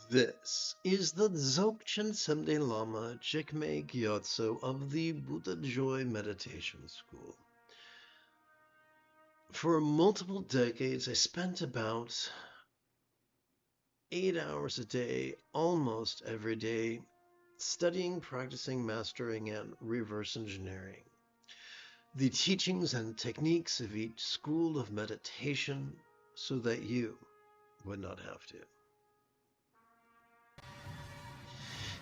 This is the Dzogchen Someday Lama Jigme Gyatso of the Buddha Joy Meditation School. For multiple decades, I spent about 8 hours a day, almost every day, studying, practicing, mastering, and reverse engineering the teachings and techniques of each school of meditation so that you would not have to.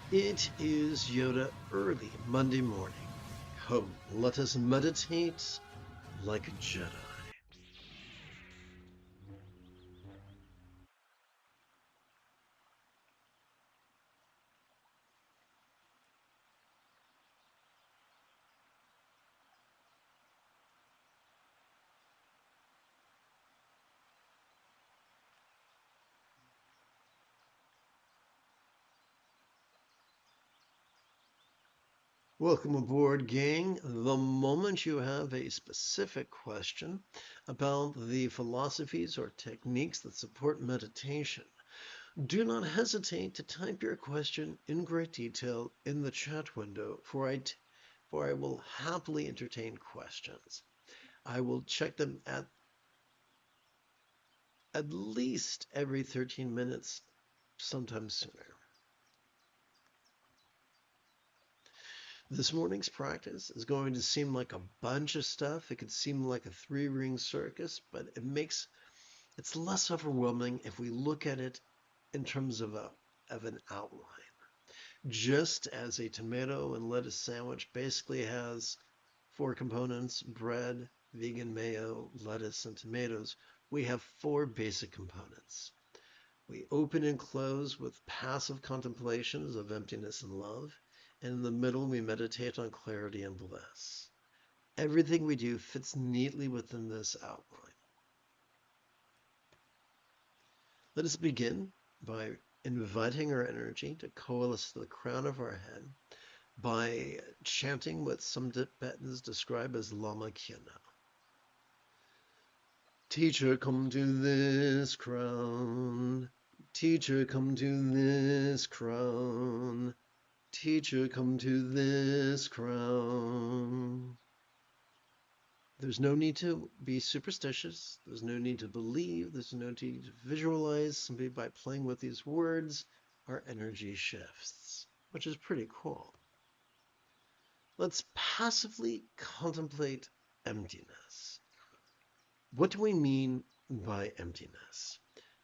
It is Yoda early Monday morning. Come, let us meditate like a Jedi. Welcome aboard, gang. The moment you have a specific question about the philosophies or techniques that support meditation, do not hesitate to type your question in great detail in the chat window, for I will happily entertain questions. I will check them at least every 13 minutes, sometimes sooner. This morning's practice is going to seem like a bunch of stuff. It could seem like a three-ring circus, but it's less overwhelming if we look at it in terms of an outline. Just as a tomato and lettuce sandwich basically has 4 components: bread, vegan mayo, lettuce, and tomatoes, we have 4 basic components. We open and close with passive contemplations of emptiness and love. And in the middle, we meditate on clarity and bliss. Everything we do fits neatly within this outline. Let us begin by inviting our energy to coalesce to the crown of our head by chanting what some Tibetans describe as Lama Kyana. Teacher, come to this crown. Teacher, come to this crown. Teacher, come to this crown. There's no need to be superstitious. There's no need to believe. There's no need to visualize. Simply by playing with these words, our energy shifts, which is pretty cool. Let's passively contemplate emptiness. What do we mean by emptiness?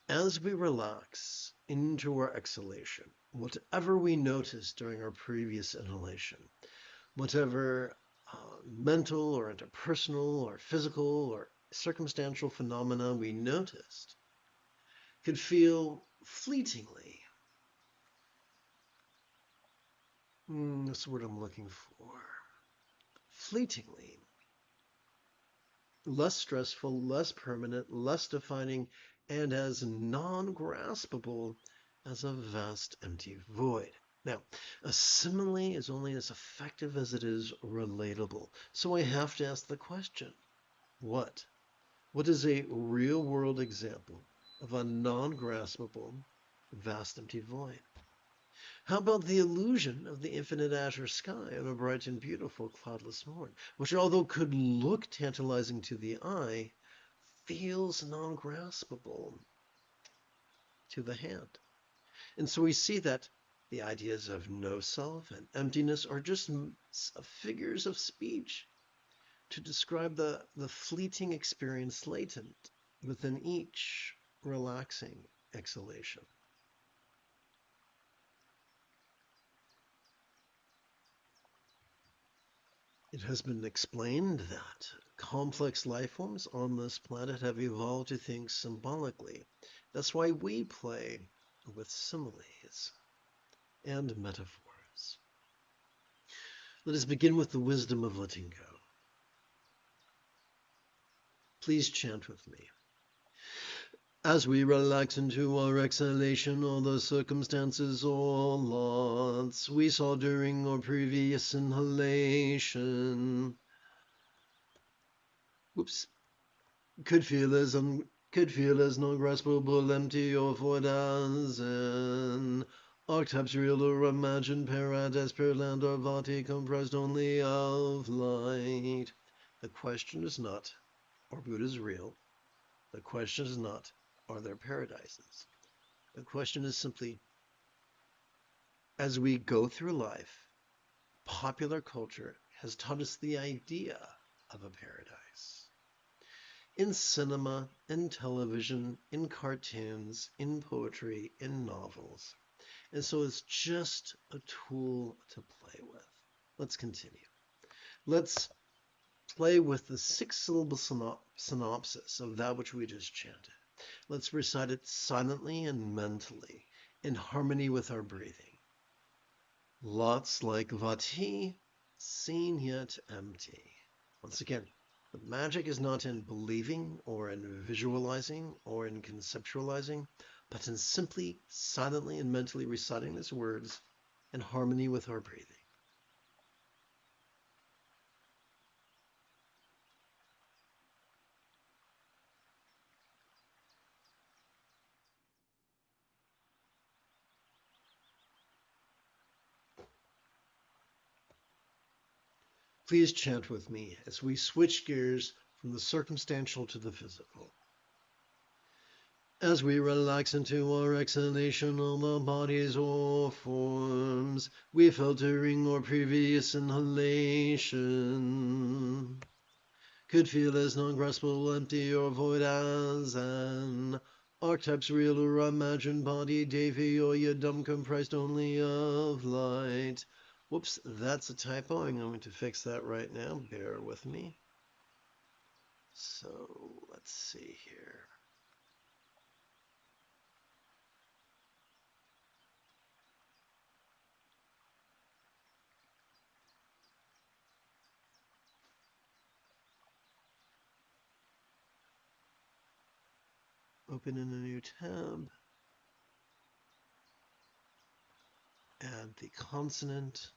As we relax into our exhalation, whatever we noticed during our previous inhalation, whatever mental or interpersonal or physical or circumstantial phenomena we noticed, could feel fleetingly, that's the word I'm looking for, fleetingly, less stressful, less permanent, less defining, and as non-graspable as a vast empty void. Now, a simile is only as effective as it is relatable. So I have to ask the question, what? What is a real-world example of a non-graspable, vast empty void? How about the illusion of the infinite azure sky on a bright and beautiful cloudless morn, which although could look tantalizing to the eye, feels non-graspable to the hand? And so we see that the ideas of no self and emptiness are just figures of speech to describe the fleeting experience latent within each relaxing exhalation. It has been explained that complex life forms on this planet have evolved to think symbolically. That's why we play with similes and metaphors. Let us begin with the wisdom of letting go. Please chant with me. As we relax into our exhalation, all the circumstances or lots we saw during our previous inhalation could feel as could feel as non-graspable, empty, or void as an archetypes real or imagined, paradise, per land, or vati, comprised only of light. The question is not, are Buddhas real? The question is not, are there paradises? The question is simply, as we go through life, popular culture has taught us the idea of a paradise. In cinema, in television, in cartoons, in poetry, in novels. And so it's just a tool to play with. Let's continue. Let's play with the 6-syllable synopsis of that which we just chanted. Let's recite it silently and mentally, in harmony with our breathing. Lots like vati, seen yet empty. Once again, the magic is not in believing or in visualizing or in conceptualizing, but in simply, silently, and mentally reciting these words in harmony with our breathing. Please chant with me as we switch gears from the circumstantial to the physical. As we relax into our exhalation on the bodies or forms, we filtering our previous inhalation. Could feel as non-graspable, empty, or void as an archetypes real or imagined body, Devi or Yadam, comprised only of light. Whoops, that's a typo. I'm going to fix that right now. Bear with me. So let's see here. Open in a new tab. Add the consonant.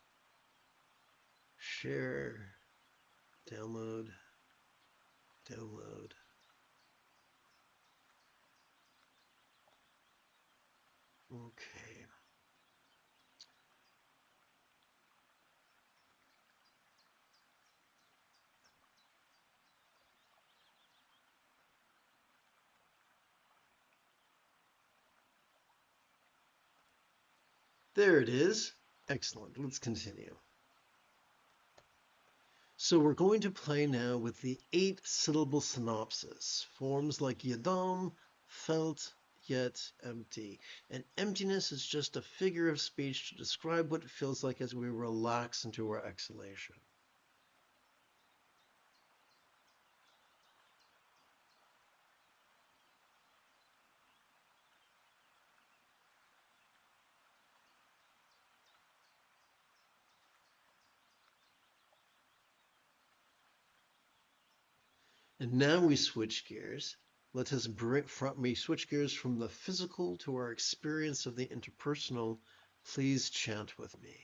Share. Download. Download. Okay. There it is. Excellent. Let's continue. So we're going to play now with the 8-syllable synopsis. Forms like yadam, felt, yet empty. And emptiness is just a figure of speech to describe what it feels like as we relax into our exhalation. And now we switch gears. Let us switch gears from the physical to our experience of the interpersonal. Please chant with me.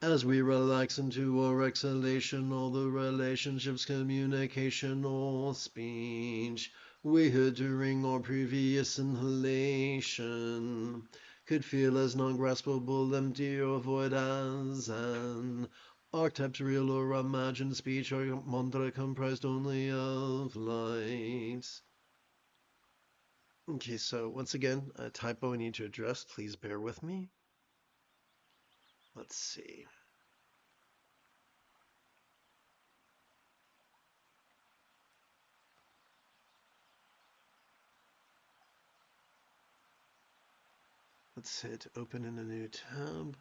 As we relax into our exhalation, all the relationships, communication, or speech we heard during our previous inhalation could feel as non-graspable, empty, or void as an archetypes real or imagined speech or mantra comprised only of light. Okay, so once again, a typo I need to address. Please bear with me. Let's see. Let's hit open in a new tab.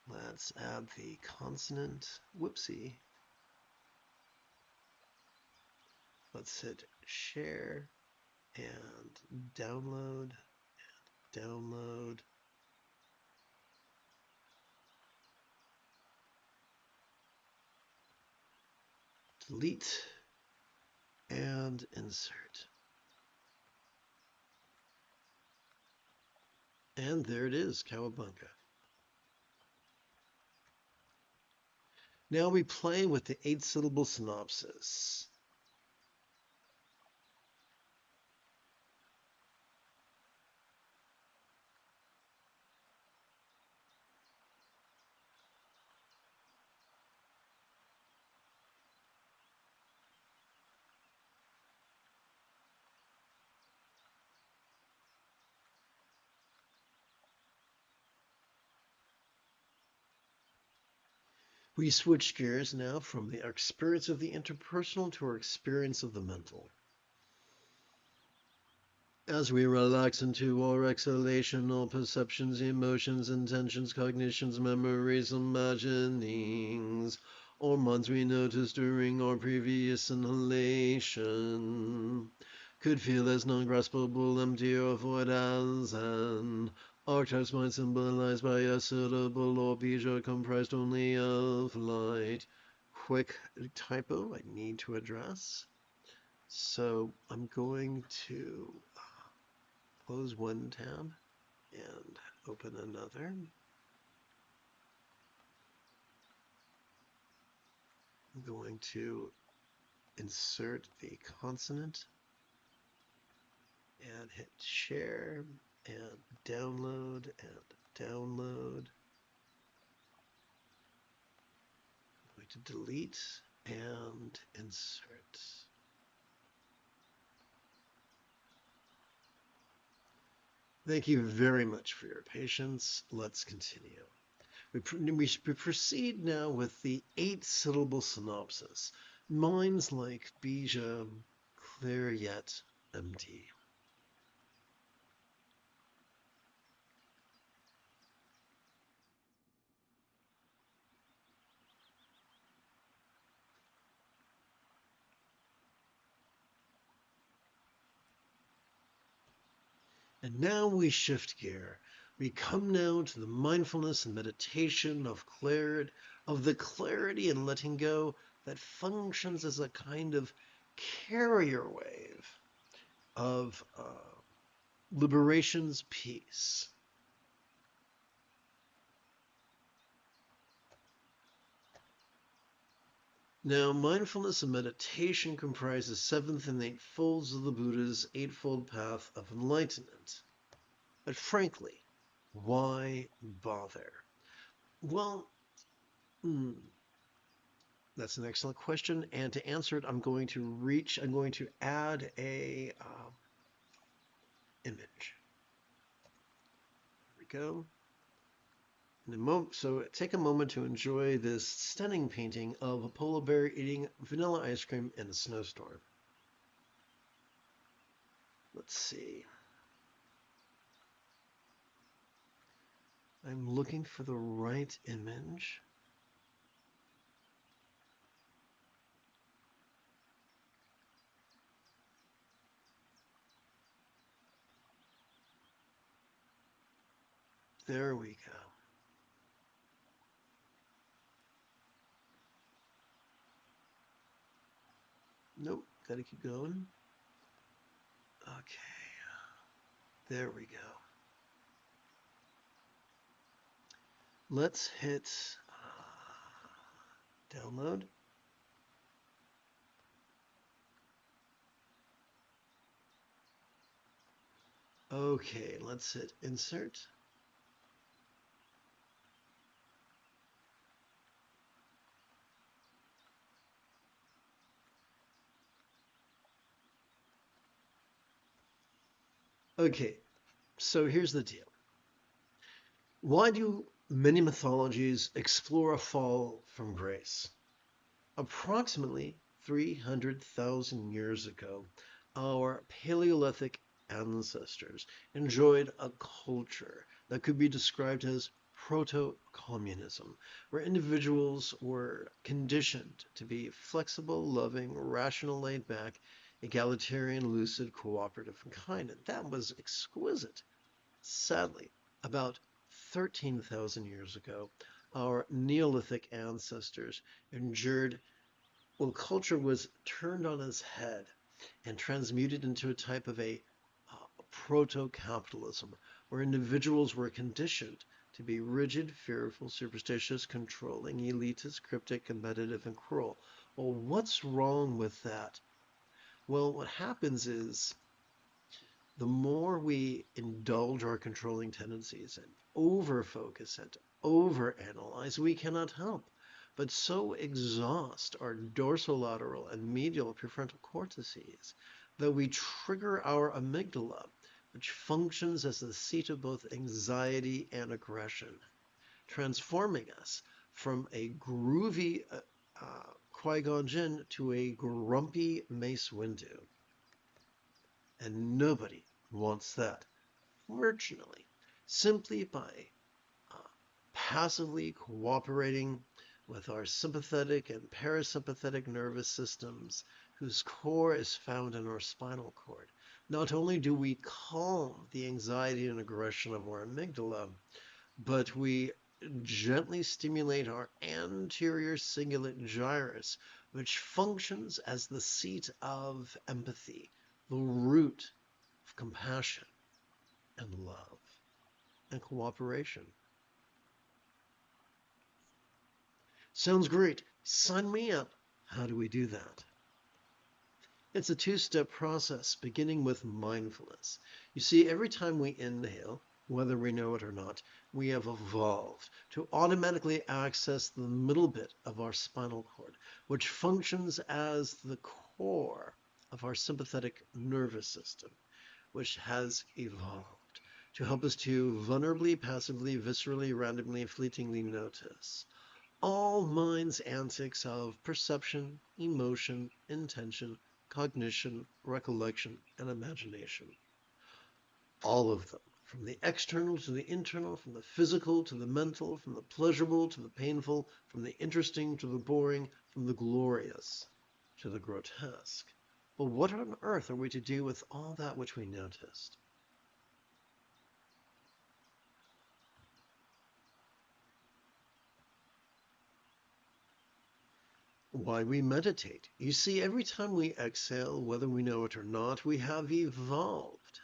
Let's add the consonant. Whoopsie. Let's hit share and download. Download. Delete and insert. And there it is, Cowabunga. Now we play with the 8-syllable synopsis. We switch gears now from the experience of the interpersonal to our experience of the mental. As we relax into our exhalation, all perceptions, emotions, intentions, cognitions, memories, imaginings, or minds we noticed during our previous inhalation, could feel as non-graspable, empty, or void as an archetype's mind symbolized by a syllable or bija comprised only of light. Quick typo I need to address. So I'm going to close one tab and open another. I'm going to insert the consonant and hit share and download and download. I'm going to delete and insert. Thank you very much for your patience. Let's continue. We proceed now with the 8-syllable synopsis. Minds like bija, clear yet empty. And now we shift gear. We come now to the mindfulness and meditation of clarity, of the clarity and letting go that functions as a kind of carrier wave of liberation's peace. Now, mindfulness and meditation comprise the 7th and 8th folds of the Buddha's eightfold path of enlightenment. But frankly, why bother? Well, that's an excellent question. And to answer it, I'm going to add a image. There we go. So take a moment to enjoy this stunning painting of a polar bear eating vanilla ice cream in a snowstorm. Let's see. I'm looking for the right image. There we go. Nope, gotta keep going. Okay, there we go. Let's hit download. Okay, let's hit insert. Okay, so here's the deal. Why do many mythologies explore a fall from grace? Approximately 300,000 years ago, our Paleolithic ancestors enjoyed a culture that could be described as proto-communism, where individuals were conditioned to be flexible, loving, rational, laid-back, egalitarian, lucid, cooperative, and kind. And that was exquisite. Sadly, about 13,000 years ago, our Neolithic ancestors endured, well, culture was turned on its head and transmuted into a type of a proto-capitalism, where individuals were conditioned to be rigid, fearful, superstitious, controlling, elitist, cryptic, competitive, and cruel. Well, what's wrong with that? Well, what happens is the more we indulge our controlling tendencies and over-focus and over-analyze, we cannot help but so exhaust our dorsolateral and medial prefrontal cortices that we trigger our amygdala, which functions as the seat of both anxiety and aggression, transforming us from a groovy Qui-Gon Jinn to a grumpy Mace Windu. And nobody wants that. Fortunately, simply by passively cooperating with our sympathetic and parasympathetic nervous systems, whose core is found in our spinal cord, not only do we calm the anxiety and aggression of our amygdala, but we gently stimulate our anterior cingulate gyrus, which functions as the seat of empathy, the root of compassion and love and cooperation. Sounds great. Sign me up. How do we do that? It's a two-step process, beginning with mindfulness. You see, every time we inhale, whether we know it or not, we have evolved to automatically access the middle bit of our spinal cord, which functions as the core of our sympathetic nervous system, which has evolved to help us to vulnerably, passively, viscerally, randomly, fleetingly notice all mind's antics of perception, emotion, intention, cognition, recollection, and imagination. All of them, from the external to the internal, from the physical to the mental, from the pleasurable to the painful, from the interesting to the boring, from the glorious to the grotesque. But what on earth are we to do with all that which we noticed? Why we meditate. You see, every time we exhale, whether we know it or not, we have evolved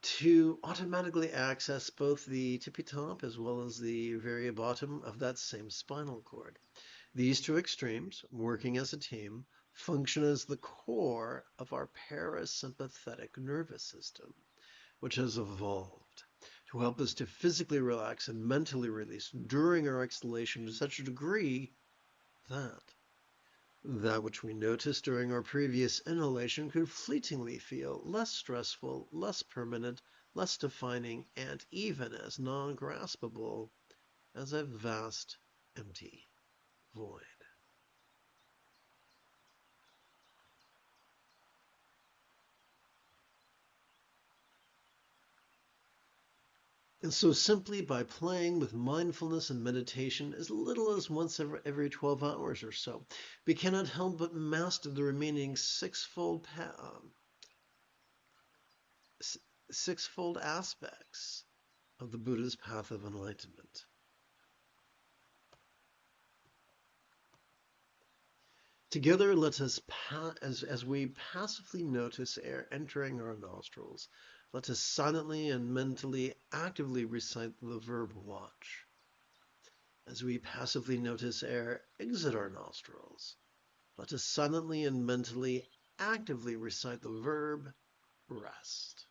to automatically access both the tippy top as well as the very bottom of that same spinal cord. These two extremes, working as a team, function as the core of our parasympathetic nervous system, which has evolved to help us to physically relax and mentally release during our exhalation to such a degree that which we noticed during our previous inhalation could fleetingly feel less stressful, less permanent, less defining, and even as non-graspable as a vast, empty void. And so simply by playing with mindfulness and meditation as little as once every 12 hours or so, we cannot help but master the remaining sixfold aspects of the Buddha's path of enlightenment. Together, let us, as we passively notice air entering our nostrils, let us silently and mentally actively recite the verb watch. As we passively notice air exit our nostrils, let us silently and mentally actively recite the verb rest.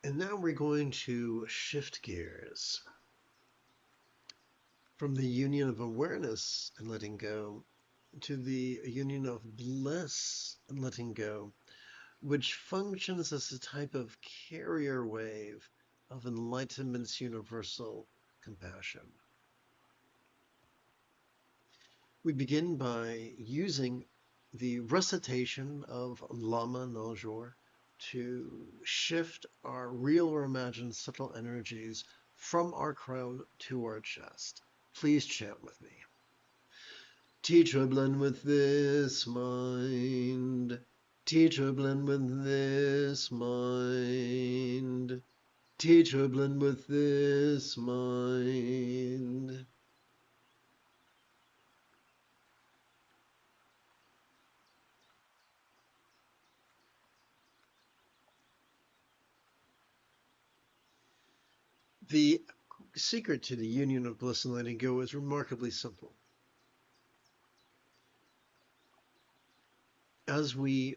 And now we're going to shift gears from the union of awareness and letting go to the union of bliss and letting go, which functions as a type of carrier wave of enlightenment's universal compassion. We begin by using the recitation of Lama Nojor to shift our real or imagined subtle energies from our crown to our chest. Please chant with me. Teacher, blend with this mind. Teacher, blend with this mind. Teacher, blend with this mind. The secret to the union of bliss and letting go is remarkably simple. As we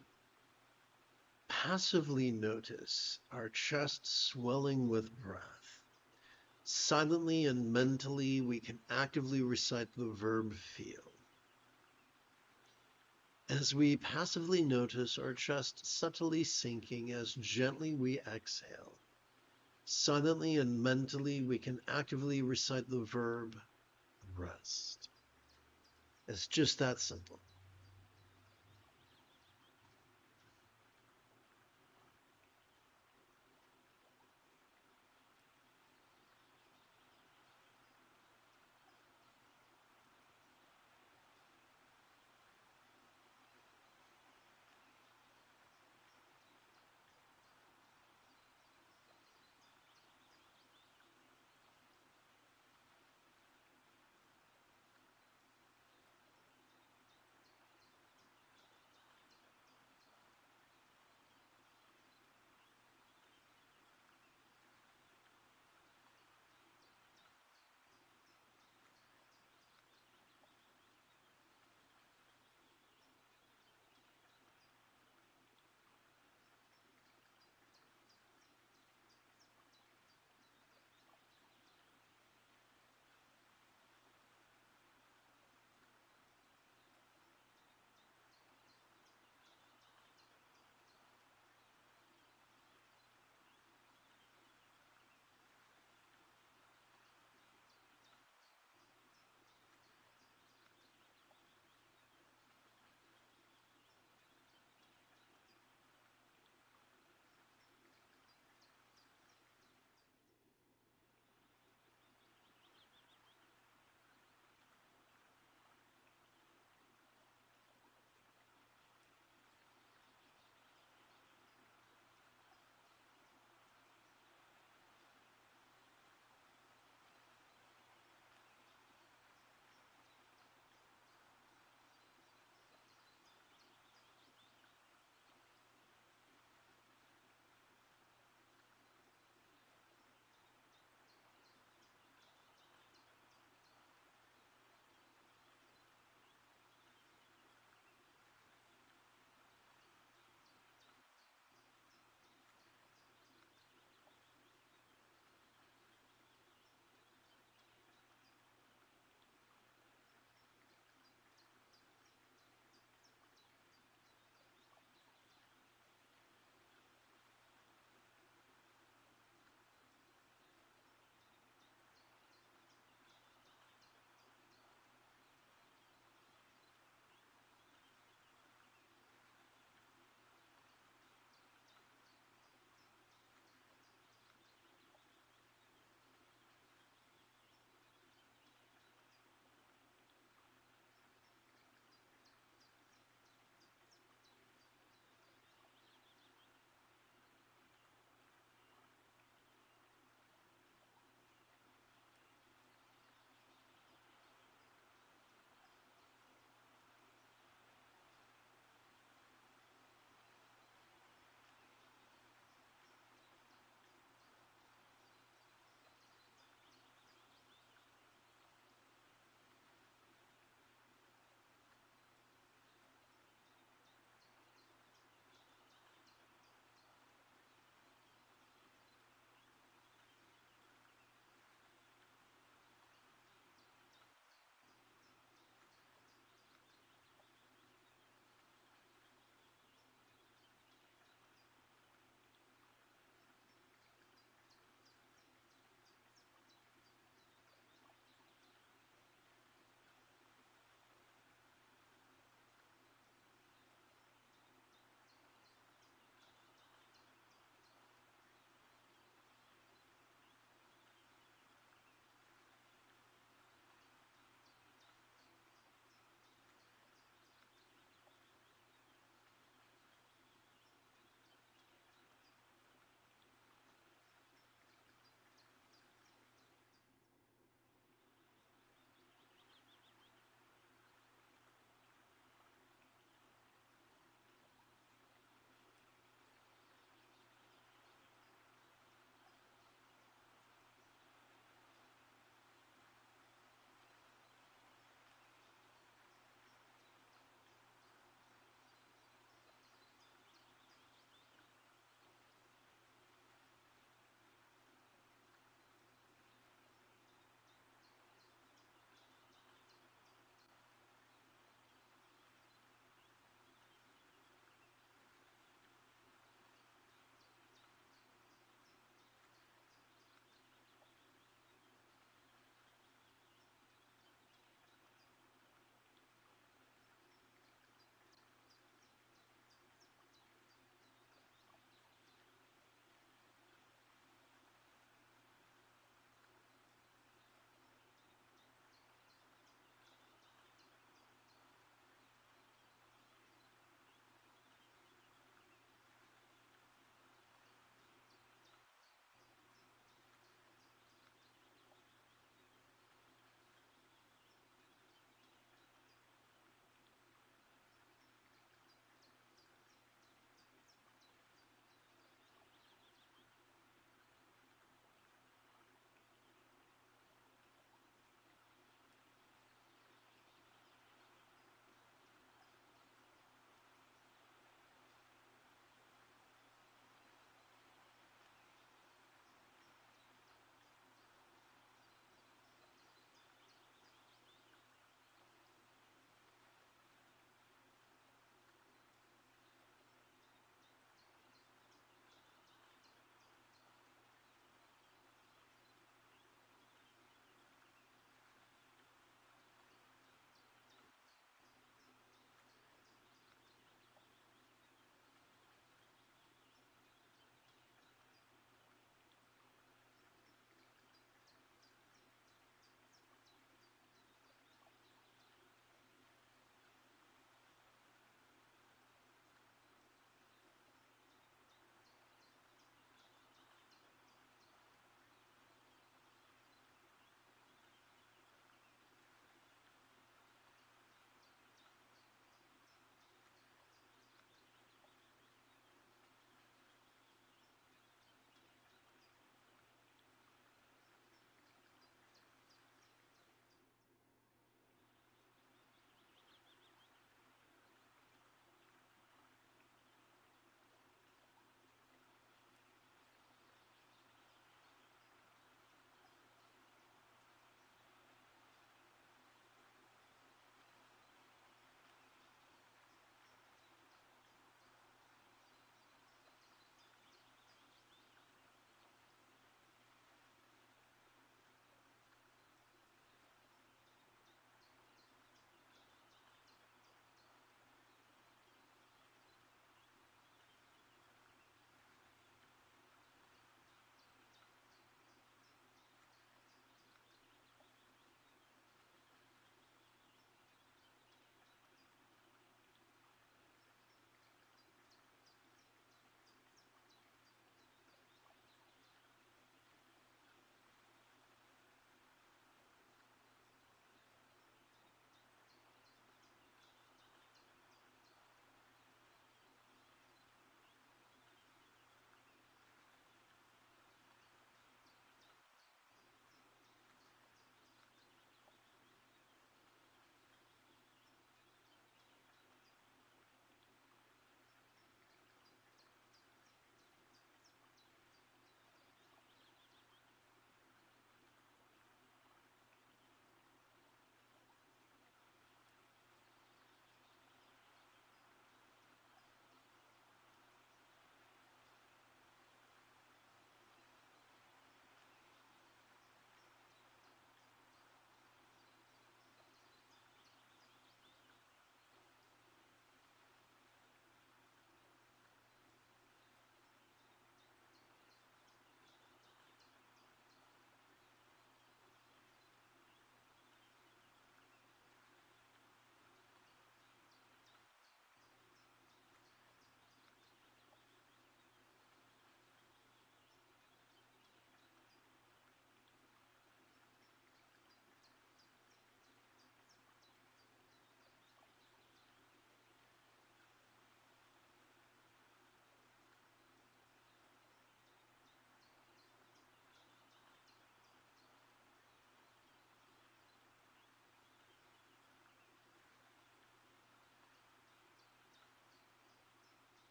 passively notice our chest swelling with breath, silently and mentally we can actively recite the verb feel. As we passively notice our chest subtly sinking as gently we exhale, silently and mentally we can actively recite the verb rest. It's just that simple.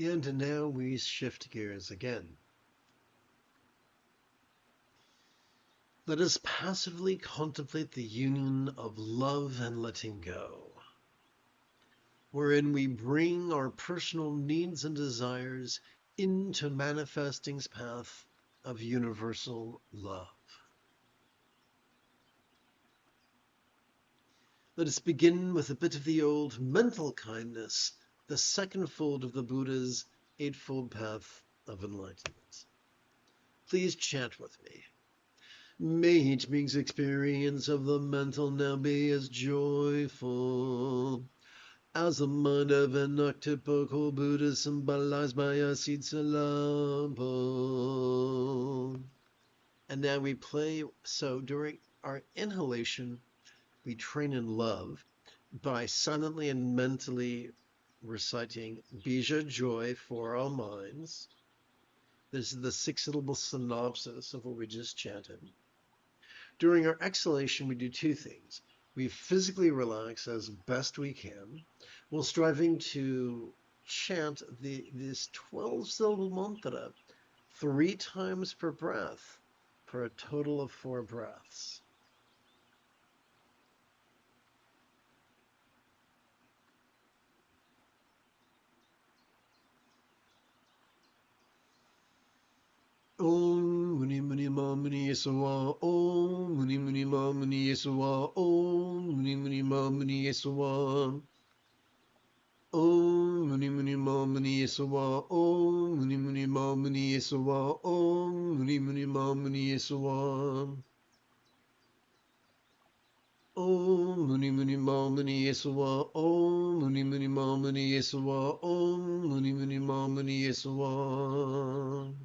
And now we shift gears again. Let us passively contemplate the union of love and letting go, wherein we bring our personal needs and desires into manifesting's path of universal love. Let us begin with a bit of the old mental kindness, the second fold of the Buddha's Eightfold Path of Enlightenment. Please chant with me. May each being's experience of the mental now be as joyful as the mind of an archetypical Buddha symbolized by a seed syllable. And now we play, so during our inhalation, we train in love by silently and mentally reciting Bija joy for our minds. This is the 6-syllable synopsis of what we just chanted. During our exhalation, we do two things. We physically relax as best we can while striving to chant this 12-syllable mantra 3 times per breath for a total of 4 breaths. Om Muni Muni Ma Muni Yesuwa, Om Muni Muni Ma Muni Yesuwa, Om Muni Muni Ma Muni Yesuwa, Om Muni Muni Ma Muni Yesuwa, Om Muni Muni Ma Muni Yesuwa, Om Muni Muni Ma Muni Yesuwa, Om Muni Muni Ma Muni Yesuwa, Om Muni Muni Ma Muni Yesuwa, Om Muni Muni Ma Muni Yesuwa.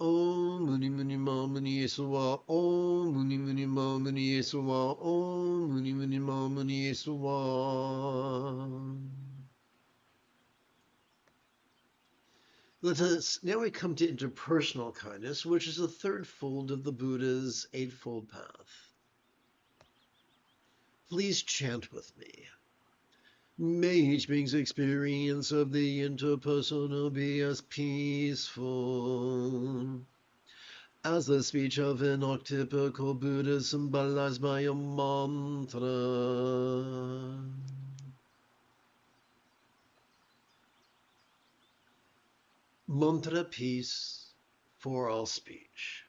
Om Muni Muni Ma Muni Yesuwa, Om Muni Muni Ma Muni Yesuwa, Om Muni Muni Ma Muni Yesuwa. Now we come to interpersonal kindness, which is the third fold of the Buddha's Eightfold Path. Please chant with me. May each being's experience of the interpersonal be as peaceful as the speech of an archetypical Buddha symbolized by a mantra. Mantra peace for all speech.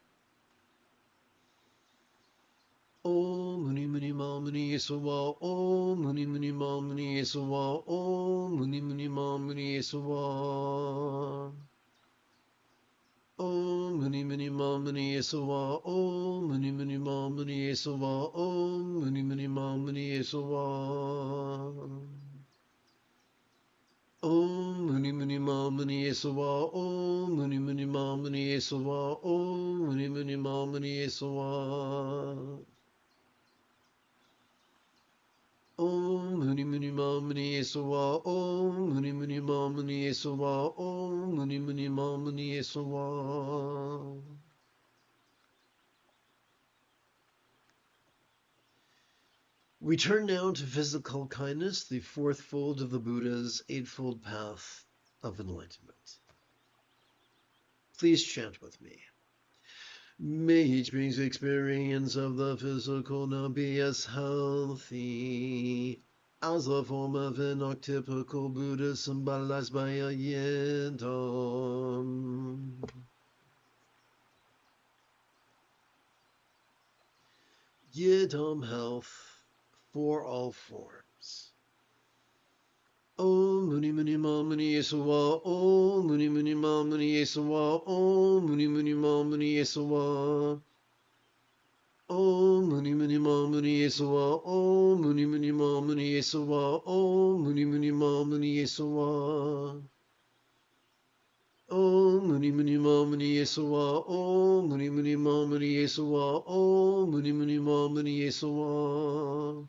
Om Muni Muni Ma Muni Yesuwa, Om Muni Muni Ma Muni Yesuwa, Om Muni Muni Ma Muni Yesuwa, Om Muni Muni Ma Muni Yesuwa, Om Muni Muni Ma Muni Yesuwa, Om Muni Muni Ma Muni Yesuwa, Om Muni Muni Ma Muni Yesuwa, Om Muni Muni Ma Muni Yesuwa, Om Muni Muni Ma Muni Yesuwa. Om Muni Muni Ma Muni Yesuwa, Om Muni Muni Ma Muni Yesuwa, Om Muni Muni Ma Muni Yesuwa. We turn now to physical kindness, the fourth fold of the Buddha's Eightfold Path of Enlightenment. Please chant with me. May each being's experience of the physical now be as healthy as the form of an archetypical Buddha symbolized by a yidam. Yidam health for all forms. Om Muni Muni Ma Muni Yesuwa, Om Muni Muni Ma Muni Yesuwa, Om Muni Muni Ma Muni Yesuwa, Om Muni Muni Ma Muni Yesuwa, Om Muni Muni Ma Muni Yesuwa, Om Muni Muni Ma Muni Yesuwa, Om Muni Muni Ma Muni Yesuwa, Om Muni Muni Ma Muni Yesuwa, Om Muni Muni Ma Muni Yesuwa,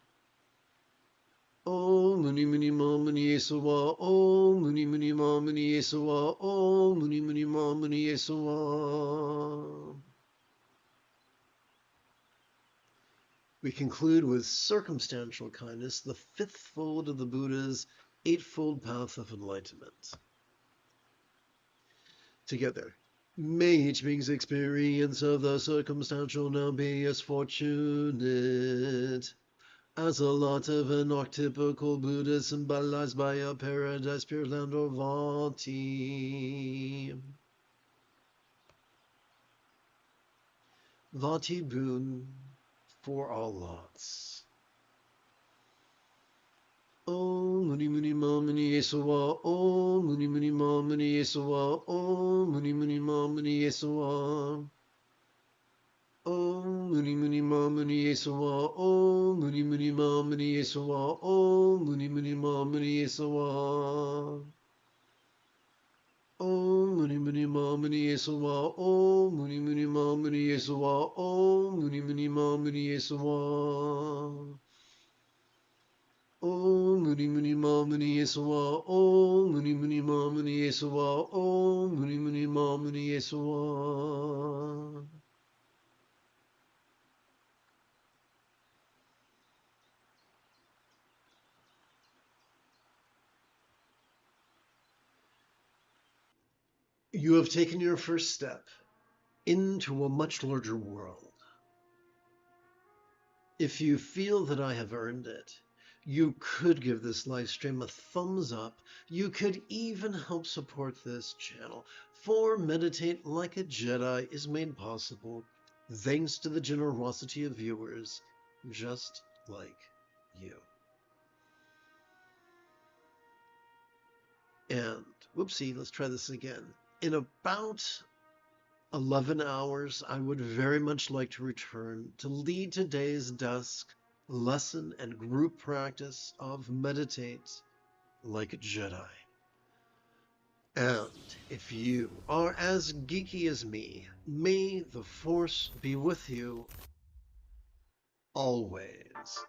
Om Muni Muni Ma Muni Yesuwa, Om Muni Muni Ma Muni Yesuwa, Om Muni Muni Ma Muni Yesuwa. We conclude with circumstantial kindness, the fifth fold of the Buddha's Eightfold Path of Enlightenment. Together. May each being's experience of the circumstantial now be as fortunate as a lot of an archetypical Buddha symbolized by a paradise, pure land, or Vati. Vati boon for all lots. Om Muni Muni Ma Muni Yesuwa, Om Muni Muni Ma Muni Yesuwa, Om Muni Muni Ma Muni Yesuwa. Om Muni Muni Ma Muni Yesuwa, Om Muni Muni Ma Muni Yesuwa, Om Muni Muni Ma Muni Yesuwa. Om Muni Muni Ma Muni Yesuwa, Om Muni Muni Ma Muni Yesuwa, Om Muni Muni Ma Muni Yesuwa. Om Muni Muni Ma Muni Yesuwa, Om Muni Muni Ma Muni Yesuwa, Om Muni Muni Ma Muni Yesuwa. You have taken your first step into a much larger world. If you feel that I have earned it, you could give this live stream a thumbs up. You could even help support this channel. For Meditate Like a Jedi is made possible thanks to the generosity of viewers just like you. And, whoopsie, let's try this again. In about 11 hours, I would very much like to return to lead today's dusk lesson and group practice of Meditate Like a Jedi. And if you are as geeky as me, may the Force be with you always.